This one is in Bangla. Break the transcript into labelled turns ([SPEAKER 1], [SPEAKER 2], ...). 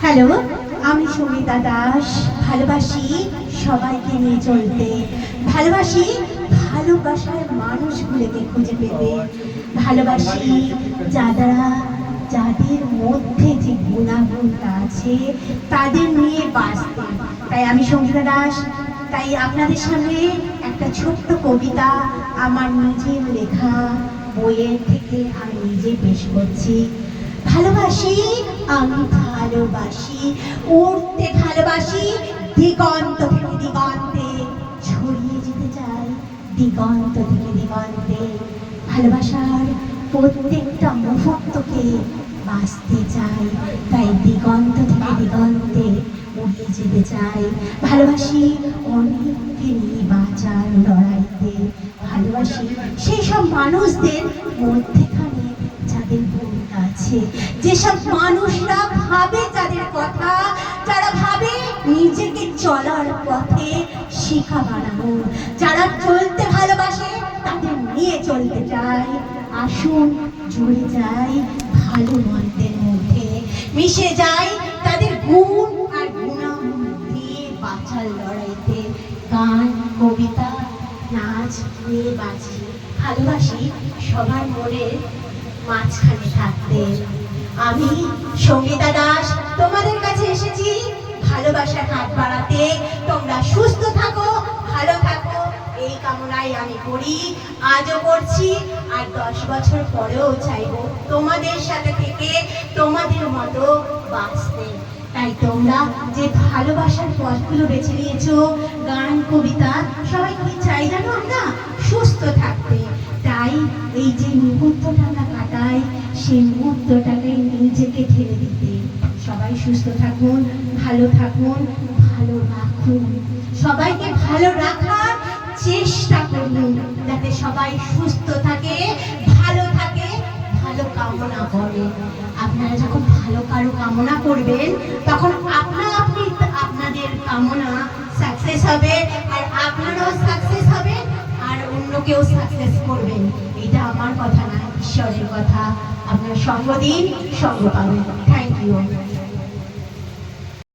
[SPEAKER 1] হ্যালো, আমি সঙ্গীতা দাস। ভালোবাসি সবাইকে নিয়ে চলতে, ভালোবাসি ভালোবাসার মানুষগুলোকে খুঁজে পেতে, ভালোবাসি যাদের মধ্যে যে গুণাগুণটা আছে তাদের নিয়ে বাঁচতে। তাই আমি সঙ্গীতা দাস, তাই আপনাদের সামনে একটা ছোট্ট কবিতা আমার নিজের লেখা বইয়ের থেকে আমি নিজে পেশ করছি। ভালোবাসি, আমি ভালোবাসি, উড়তে ভালোবাসি, দিগন্ত থেকে দিগন্তে ছড়িয়ে যেতে চাই, দিগন্ত থেকে দিগন্তে। ভালোবাসার প্রত্যেকটা মুহূর্তকে বাঁচতে চাই, তাই দিগন্ত থেকে দিগন্তে উড়িয়ে যেতে চাই। ভালোবাসি অনেককে নিয়ে বাঁচার লড়াইতে, ভালোবাসি সেই সব মানুষদের মধ্যেখানে যাদের ভূমিকা আছে, যেসব মানুষরা ভাবে যাদের কথা, যারা ভাবে নিজেকে চলার পথে শিখা বানাবো, যারা চলতে ভালোবাসে তাদের নিয়ে চলতে চাই। আসুন জুড়ে যাই ভালো মন্দের মধ্যে, মিশে যাই তাদের গুণ আর গুণাগুণ দিয়ে বাঁচার লড়াইতে। গান, কবিতা, নাচ নিয়ে বাঁচি, ভালোবাসি সবার মনের মাঝখানে থাকতে। আমি সঙ্গীতা দাস তোমাদের কাছে এসেছি ভালোবাসার হাত বাড়াতে। তোমরা সুস্থ থাকো, ভালো থাকো, এই কামনাই আমি করি, আজও করছি, আর 10 বছর পরেও চাইবো তোমাদের সাথে থেকে তোমাদের মতো বাঁচতে। তাই তোমরা যে ভালোবাসার পথগুলো বেছে নিয়েছো, গান, কবিতা, সবাই কি চাই জানো? আমরা সুস্থ থাকতে। তাই এই যে মুহূর্তটা আমরা কাটাই, সেই মুহূর্তটাকে নিজেকে ঠেলে দিতে। সবাই সুস্থ থাকুন, ভালো থাকুন, ভালো রাখুন, সবাইকে ভালো রাখার চেষ্টা করুন, যাতে সবাই সুস্থ থাকে, ভালো থাকে, ভালো কামনা করে। আপনারা যখন ভালো কারো কামনা করবেন, তখন আপনি আপনাদের কামনা সাকসেস হবে, আর আপনারাও সাকসেস হবে, আর অন্যকেও সাকসেস করবেন। এটা আমার কথা না, ঈশ্বরের কথা। আপনার সঙ্গ দিন, সঙ্গ পাবেন। Thank you.